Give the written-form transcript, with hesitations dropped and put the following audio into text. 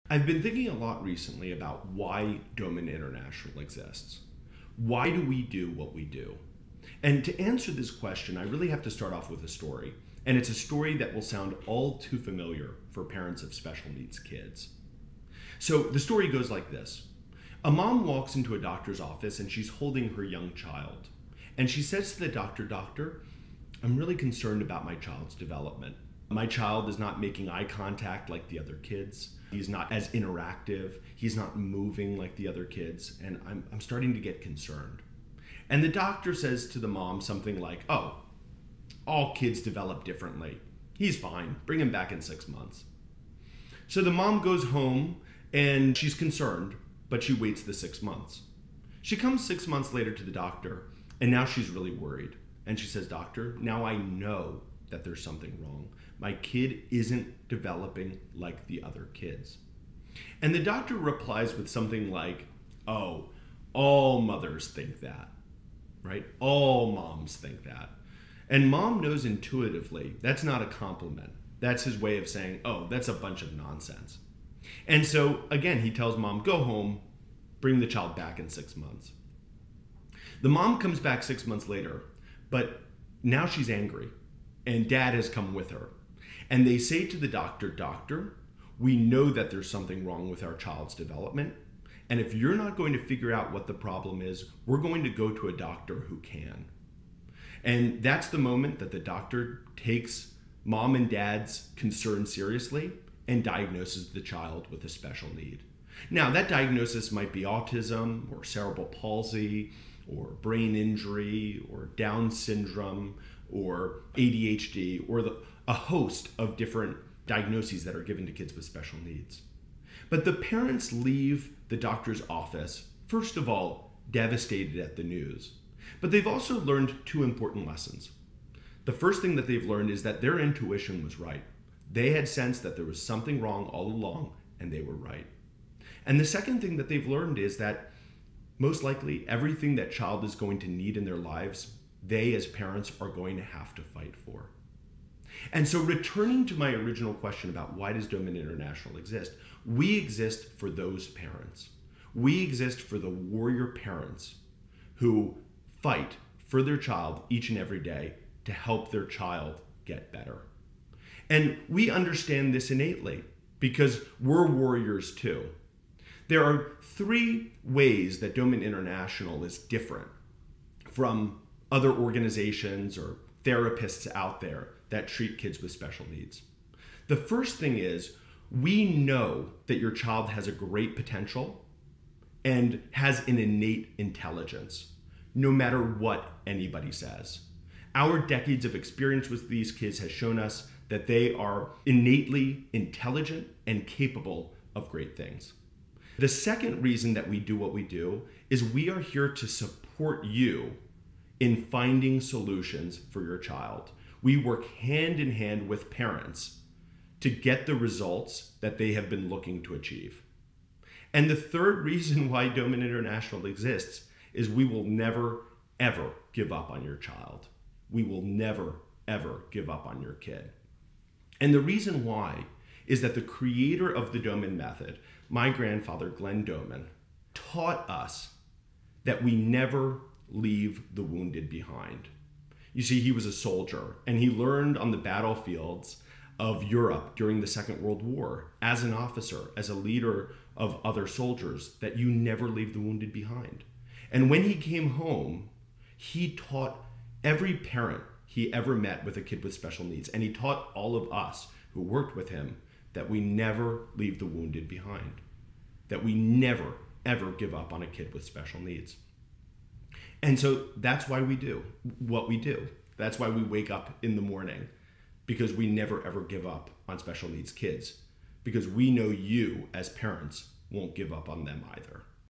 I've been thinking a lot recently about why Doman International exists. Why do we do what we do? And to answer this question, I really have to start off with a story. And it's a story that will sound all too familiar for parents of special needs kids. So the story goes like this. A mom walks into a doctor's office and she's holding her young child. And she says to the doctor, "Doctor, I'm really concerned about my child's development. My child is not making eye contact like the other kids. He's not as interactive. He's not moving like the other kids. And I'm starting to get concerned." And the doctor says to the mom something like, "Oh, all kids develop differently. He's fine. Bring him back in 6 months." So the mom goes home and she's concerned, but she waits the 6 months. She comes 6 months later to the doctor, and now she's really worried. And she says, "Doctor, now I know that there's something wrong. My kid isn't developing like the other kids." And the doctor replies with something like, "Oh, all mothers think that, right? All moms think that." And mom knows intuitively that's not a compliment. That's his way of saying, "Oh, that's a bunch of nonsense." And so, again, he tells mom, "Go home, bring the child back in 6 months." The mom comes back 6 months later, but now she's angry, and dad has come with her. And they say to the doctor, "Doctor, we know that there's something wrong with our child's development, and if you're not going to figure out what the problem is, we're going to go to a doctor who can." And that's the moment that the doctor takes mom and dad's concern seriously and diagnoses the child with a special need. Now, that diagnosis might be autism or cerebral palsy or brain injury or Down syndrome or ADHD or a host of different diagnoses that are given to kids with special needs. But the parents leave the doctor's office, first of all, devastated at the news. But they've also learned two important lessons. The first thing that they've learned is that their intuition was right. They had sensed that there was something wrong all along, and they were right. And the second thing that they've learned is that most likely everything that child is going to need in their lives, they as parents are going to have to fight for. And so returning to my original question about why does Doman International exist, we exist for those parents. We exist for the warrior parents who fight for their child each and every day to help their child get better. And we understand this innately because we're warriors too. There are three ways that Doman International is different from other organizations or therapists out there that treat kids with special needs. The first thing is we know that your child has a great potential and has an innate intelligence, no matter what anybody says. Our decades of experience with these kids has shown us that they are innately intelligent and capable of great things. The second reason that we do what we do is we are here to support you in finding solutions for your child. We work hand in hand with parents to get the results that they have been looking to achieve. And the third reason why Doman International exists is we will never, ever give up on your child. We will never, ever give up on your kid. And the reason why is that the creator of the Doman method, my grandfather, Glenn Doman, taught us that we never leave the wounded behind. You see, he was a soldier, and he learned on the battlefields of Europe during the Second World War as an officer, as a leader of other soldiers, that you never leave the wounded behind. And when he came home, he taught every parent he ever met with a kid with special needs, and he taught all of us who worked with him that we never leave the wounded behind, that we never, ever give up on a kid with special needs. And so that's why we do what we do. That's why we wake up in the morning, because we never, ever give up on special needs kids, because we know you as parents won't give up on them either.